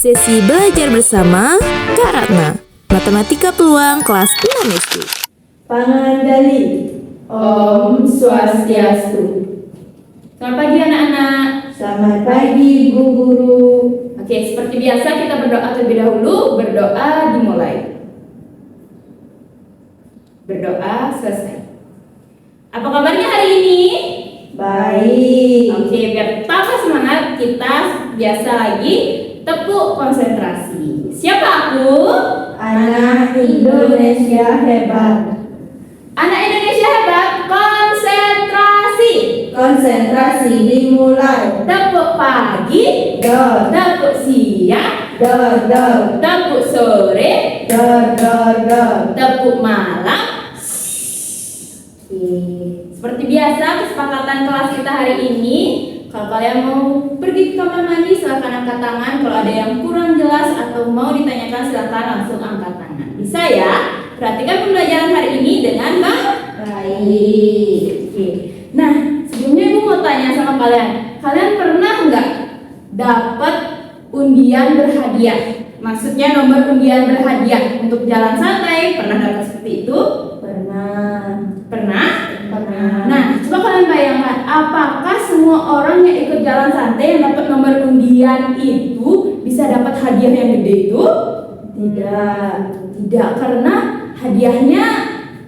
Sesi belajar bersama Kak Ratna, Matematika Peluang kelas 6 SD. Pangandaling. Om Swastiastu. Selamat pagi anak-anak. Selamat pagi Bu Guru. Oke, seperti biasa kita berdoa terlebih dahulu. Berdoa dimulai. Berdoa selesai. Apa kabarnya hari ini? Baik. Oke, biar tambah semangat kita biasa lagi tepuk konsentrasi. Siapa aku? Anak Indonesia hebat. Anak Indonesia hebat. Konsentrasi. Konsentrasi dimulai. Tepuk pagi. Dor, Tepuk siang. dor, dor, Tepuk sore. dor, dor, dor. Tepuk malam. Oke. Seperti biasa kesepakatan kelas kita hari ini, kalau kalian mau pergi ke kamar mandi silakan angkat tangan. Kalau ada yang kurang jelas atau mau ditanyakan silakan langsung angkat tangan. Bisa ya? Perhatikan pembelajaran hari ini dengan baik. Oke. Nah, sebelumnya Ibu mau tanya sama kalian. Kalian pernah nggak dapat undian berhadiah? Maksudnya nomor undian berhadiah untuk jalan santai. Pernah dapat seperti itu? Pernah. Pernah? Pernah. Nah, coba kalian bayangkan, apakah semua orang yang ikut jalan santai yang dapat nomor undian itu bisa dapat hadiah yang gede itu? Tidak. Tidak, karena hadiahnya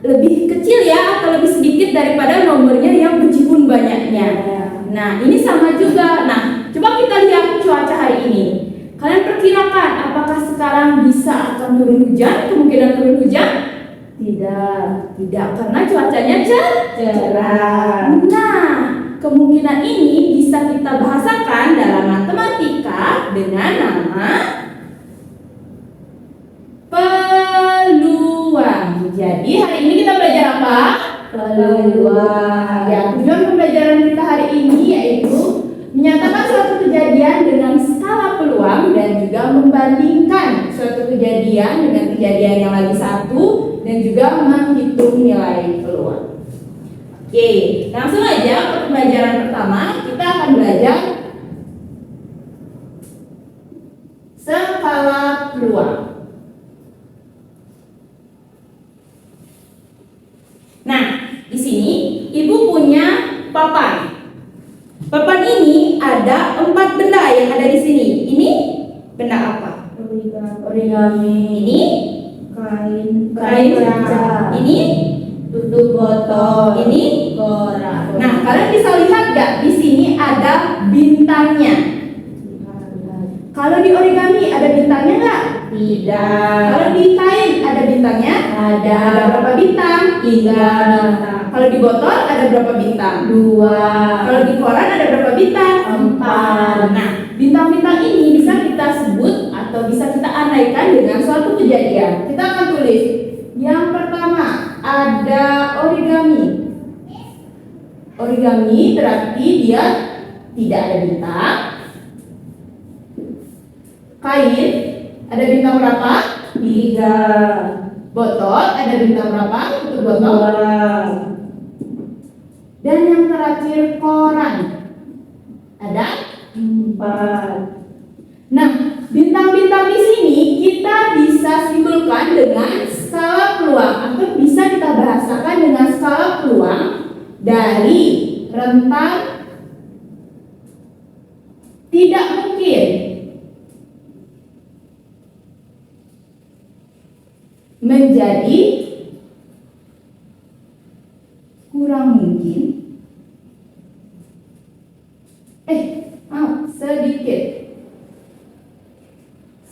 lebih kecil ya, atau lebih sedikit daripada nomornya yang meskipun banyaknya. Nah, ini sama juga. Nah, coba kita lihat cuaca hari ini. Kalian perkirakan apakah sekarang bisa akan turun hujan? Kemungkinan turun hujan? Tidak, karena cuacanya cerah. Nah, kemungkinan ini bisa kita bahasakan dalam matematika dengan nama peluang. Jadi hari ini kita belajar apa? Peluang. Ya, tujuan pembelajaran kita hari ini yaitu menyatakan suatu kejadian dengan skala peluang dan juga membandingkan suatu kejadian dengan kejadian yang lagi satu dan juga menghitung nilai peluang. Oke, langsung aja ke pembelajaran pertama. Kita akan belajar skala peluang. Nah, di sini Ibu punya papan. Papan ini ada 4 benda yang ada di sini. Ini benda apa? Origami. Ini Kain kaca. Ini tutup botol. ini koran. Nah, kalian bisa lihat gak di sini ada bintangnya? Kalau di origami ada bintangnya nggak? Tidak. Kalau di kain ada bintangnya? Ada. Ada berapa bintang? 3 bintang. Kalau di botol ada berapa bintang? 2. Kalau di koran ada berapa bintang? 4. Nah, bintang-bintang ini bisa kita sebut atau bisa kita andaikan dengan suatu kejadian. Kita akan tulis. Yang pertama ada origami. Origami berarti dia tidak ada bintang. Kain ada bintang berapa? 3. Botol ada bintang berapa? Untuk botol. 2. Dan yang terakhir koran ada 4. Nah, bintang-bintang di sini kita bisa simpulkan dengan skala peluang atau bisa kita bahasakan dengan skala peluang dari rentang tidak mungkin menjadi kurang mungkin.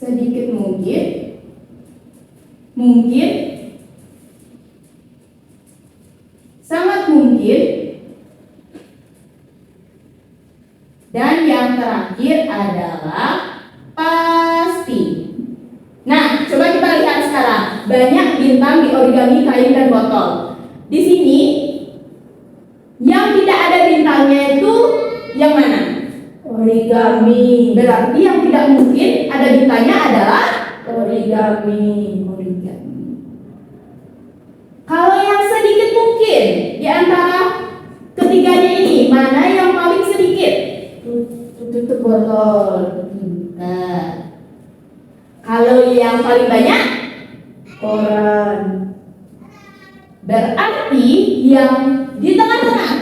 Sedikit mungkin, mungkin, sangat mungkin, dan yang terakhir adalah pasti. Nah, coba kita lihat sekarang. Banyak bintang di origami, kain, dan botol. Di sini yang tidak ada bintangnya itu yang mana? Origami. Berarti yang tidak mungkin ada bintangnya adalah Origami. Kalau yang sedikit mungkin di antara ketiganya ini, mana yang paling sedikit? Tutup botol. Nah, Kalau yang paling banyak, koran, berarti yang di tengah-tengah.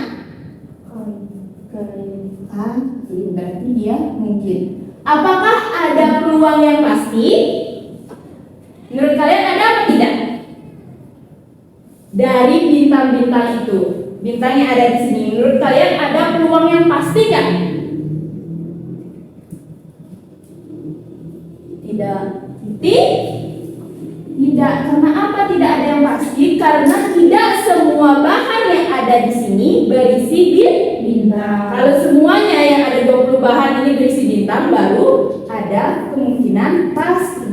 kain, Berarti dia mungkin. Apakah ada peluang yang pasti? Menurut kalian ada apa tidak? Dari bintang-bintang itu, bintang yang ada di sini, menurut kalian ada peluang yang pasti nggak? tidak, Tidak. Karena apa tidak ada yang pasti? Karena tidak semua bahan yang ada di sini berisi bintang, Kalau semuanya yang ada 20 bahan ini berisi bintang, baru ada kemungkinan pasti.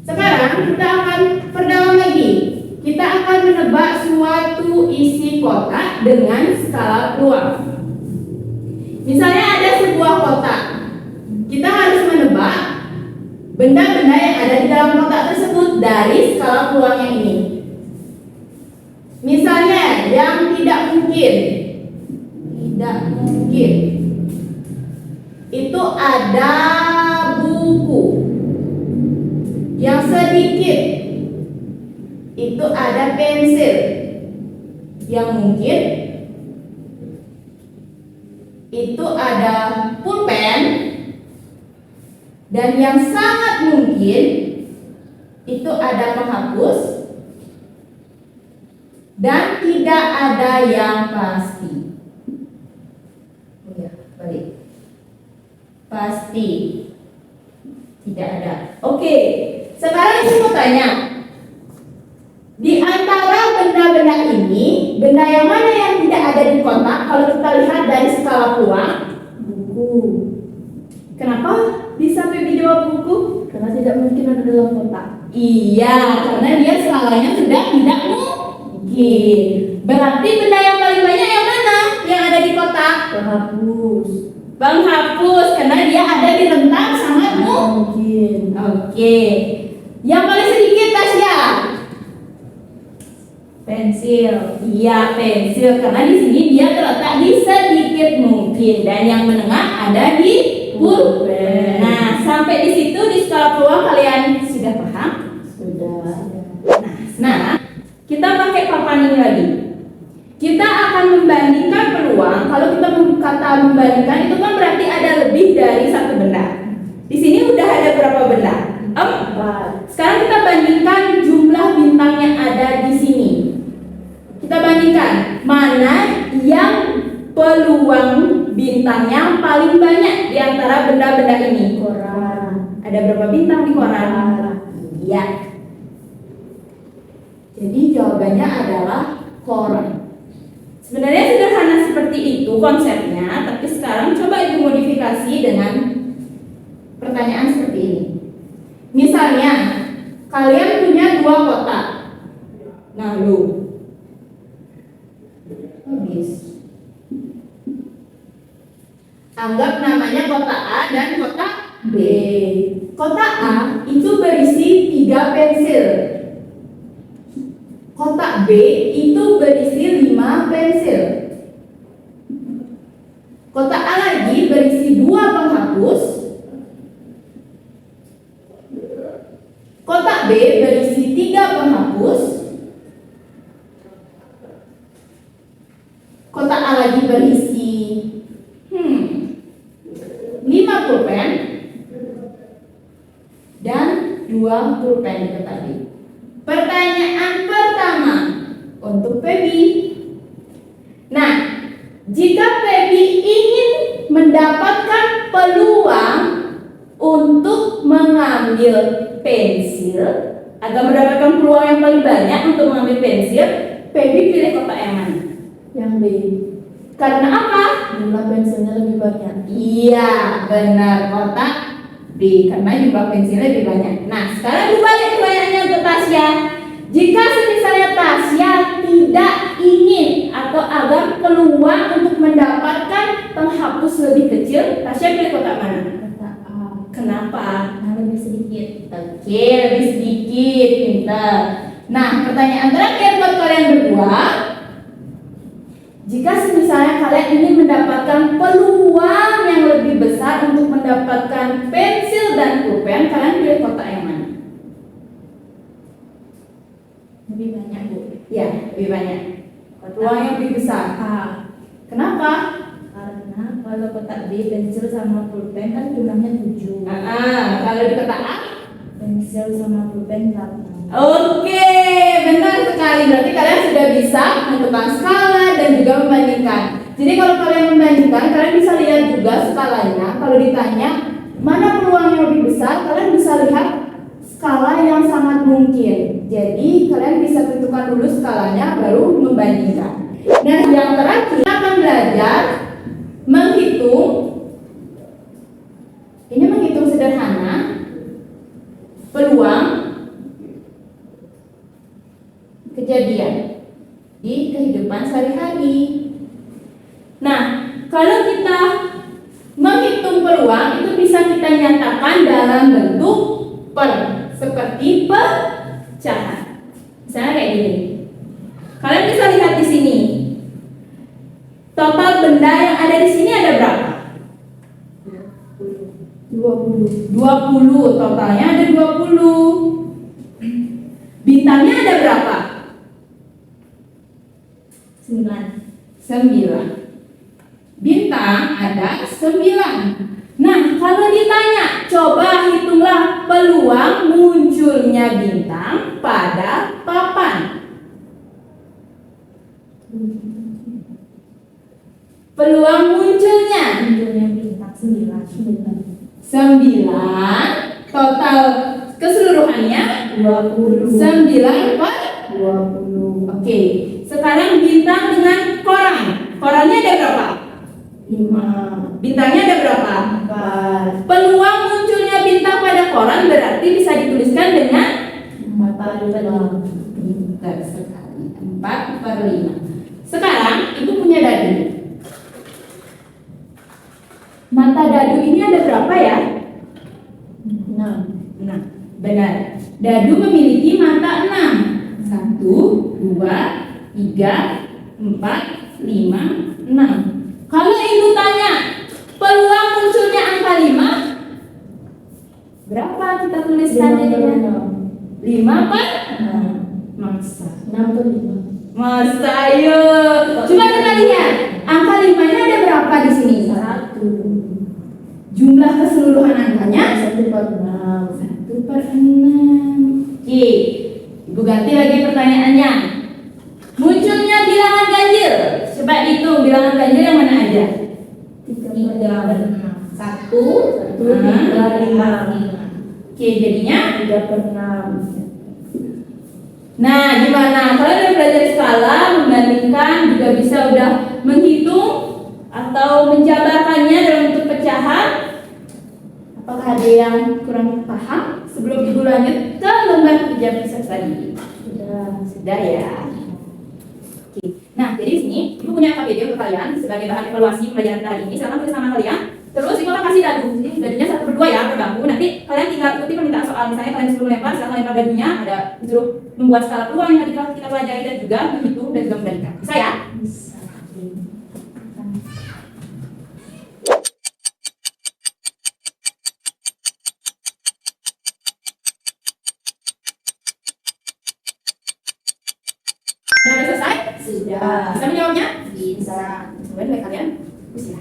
Sekarang kita akan perdalam lagi. Kita akan menebak suatu isi kotak dengan skala peluang. Misalnya ada sebuah kotak. Kita harus menebak benda-benda yang ada di dalam kotak tersebut dari skala peluang yang ini. Misalnya yang tidak mungkin itu ada buku. Yang sedikit itu ada pensil. Yang mungkin itu ada pulpen. Dan yang sangat mungkin itu ada penghapus. Dan tidak ada yang pasti. Balik. Pasti tidak ada. Oke, sekarang saya mau tanya, di antara benda-benda ini, benda yang mana yang tidak ada di kotak? Kalau kita lihat dari skala peluang, buku, kenapa bisa Feby jawab buku? karena tidak mungkin ada dalam kotak, Iya, karena dia skalanya sudah tidak mungkin. Berarti benda yang paling banyak yang mana yang ada di kotak? penghapus, Penghapus, karena dia ada di rentang sangat mungkin, Oke. Yang paling sedikit Tasya? pensil, Iya, pensil, karena di sini dia terletak di sedikit mungkin, dan yang menengah ada di pulpen. Nah, sampai di situ di skala peluang kalian sudah paham? sudah, Nah, kita pakai papan ini lagi. Kita akan membandingkan peluang. Kalau kita kata membandingkan itu kan berarti ada lebih dari satu benda. Di sini udah ada berapa benda? 4. Sekarang kita bandingkan jumlah bintang yang ada di sini. Kita bandingkan mana yang peluang bintangnya paling banyak di antara benda-benda ini. koran, Ada berapa bintang di koran? Iya. Jadi jawabannya adalah koran. Sebenarnya sederhana seperti itu konsepnya, tapi sekarang coba ibu modifikasi dengan pertanyaan seperti ini. Misalnya, kalian punya 2 kotak. Nah, habis. Anggap namanya kotak A dan kotak B. Kotak A itu berisi 3 pensil. Kotak B itu berisi 5 pensil. Kotak A lagi berisi 2 penghapus. Kotak B berisi 3 penghapus. Kotak A lagi berisi 5 pulpen dan 2 pulpen itu tadi. Pertanyaan pertama untuk Feby. Nah, jika Feby ingin mendapatkan peluang untuk mengambil pensil, agar mendapatkan peluang yang paling banyak untuk mengambil pensil, Feby pilih kotak yang mana? yang B, Karena apa? jumlah pensilnya lebih banyak, Iya, benar, kotak B karena jumlah pensilnya lebih banyak. Nah, sekarang dibalik pertanyaannya untuk Tasya. Jika misalnya Tasya tidak ingin atau agar peluang untuk mendapatkan penghapus lebih kecil, Tasya pilih kotak mana? kotak A, Kenapa? karena lebih sedikit, Oke, lebih sedikit, pintar. Nah, pertanyaan terakhir buat kalian berdua. Jika misalnya kalian ingin mendapatkan peluang yang lebih besar untuk mendapatkan pensil dan pulpen, kalian pilih kotak yang mana? Lebih banyak, Bu. Ya, lebih banyak. Peluang yang lebih besar. Kenapa? Karena kalau kotak B, pensil sama pulpen kan jumlahnya 7. Kalau di kotak A? Pensil sama pulpen 8. Oke, benar sekali. Berarti kalian sudah bisa menentukan skala dan juga membandingkan. Jadi kalau kalian membandingkan, kalian bisa lihat juga skalanya. Kalau ditanya mana peluang yang lebih besar, kalian bisa lihat skala yang sangat mungkin. Jadi kalian bisa tentukan dulu skalanya, baru membandingkan. Nah, yang terakhir kita akan belajar menghitung. Ini menghitung sederhana peluang kejadian di kehidupan sehari-hari. Nah, kalau kita menghitung peluang itu bisa kita nyatakan dalam bentuk per, seperti pecahan. Misalnya kayak gini. Kalian bisa lihat di sini. Total benda yang ada di sini ada berapa? 20. 20, totalnya ada 20. Bintangnya ada berapa? 9. Bintang ada 9. Nah, kalau ditanya, coba hitunglah peluang munculnya bintang pada papan. Peluang munculnya bintang 9. 9, total keseluruhannya 20. 9 per 20. Oke, sekarang bintang dengan koran. Korannya ada berapa? 5. Bintangnya ada berapa? 4. Peluang munculnya bintang pada koran berarti bisa dituliskan dengan 4/5. pintar sekali. 4/5. Sekarang ibu punya dadu. Mata dadu ini ada berapa ya? 6. Nah, benar. Dadu memiliki mata 6. 1, 2, 3, 4, 5, 6. Kalau ibu tanya peluang munculnya angka 5, berapa kita tuliskan jadinya? 5 per? Masa. 6/5. Masa, ayo. Coba kita lihat. Angka 5-nya ada berapa di sini? 1. Jumlah keseluruhan angkanya 1/6. 1/6. Oke, ibu ganti lagi pertanyaannya. Munculnya bilangan ganjil. Coba dihitung bilangan ganjil yang mana aja? 3/6. 1, 3, 5. Oke, jadinya 3/6. nah, gimana? Kalian udah belajar skala, membandingkan, juga bisa udah menghitung atau menjabarkannya dalam bentuk pecahan. Apakah ada yang kurang paham? Sebelum ibu lanjut ke lembar kerja pusat tadi. Sudah ya. Oke. Nah, jadi di sini ibu punya video untuk kalian sebagai bahan evaluasi pembelajaran hari ini. Silakan tulis nama kalian. Terus ibu akan kasih dadu. Jadi dadunya 1/2 ya per bangku. Nanti kalian tinggal ikuti permintaan soal. Misalnya kalian disuruh lempar, silakan lempar dadunya. Ada disuruh membuat skala peluang yang tadi kita pelajari dan juga menghitung dan juga membandingkan. Bisa ya? Bisa. Sudah selesai? Sudah. Bisa menjawabnya? Bisa. Coba dulu kalian. Bisa.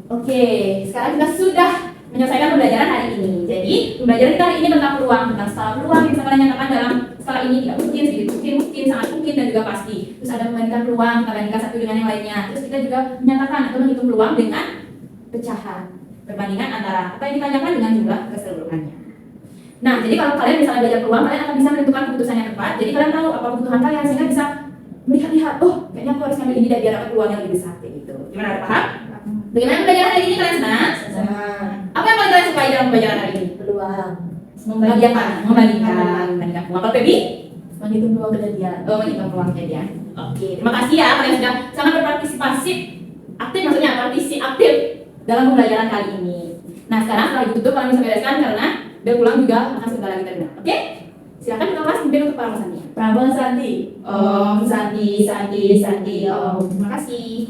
Oke, sekarang kita sudah menyelesaikan pembelajaran hari ini. Jadi, pembelajaran kita hari ini tentang peluang, tentang skala peluang yang bisa kalian nyatakan dalam skala ini tidak mungkin, sedikit mungkin, sangat mungkin, dan juga pasti. Terus ada membandingkan peluang, kita bandingkan satu dengan yang lainnya. Terus kita juga menyatakan atau menghitung peluang dengan pecahan, perbandingan antara apa yang ditanyakan dengan jumlah keseluruhannya. Nah, jadi kalau kalian misalnya belajar peluang, kalian akan bisa menentukan keputusan yang tepat. Jadi kalian tahu apa kebutuhan kalian sehingga bisa melihat-lihat, oh, kayaknya aku harus ngambil ini biar dapat peluang yang lebih besar kayak gitu. Gimana, ada paham? Bagaimana pembelajaran hari ini kalian senang? Senang. Apa yang paling kalian sukai dalam pembelajaran hari ini? Peluang. Membandingkan peluang. Kalau Febi? Menghitung peluang kejadian. Oh, menghitung peluang kejadian. Oke, terima kasih ya kalian sudah sangat berpartisipasi aktif, maksudnya partisi aktif dalam pembelajaran kali ini. Nah, sekarang setelah ditutup kalian bisa bereskan karena bel pulang juga akan sebentar lagi terdengar. Oke? Silakan kita kelas pimpin untuk para Santi. Prabowo Santi. Om Santi. Oh, terima kasih.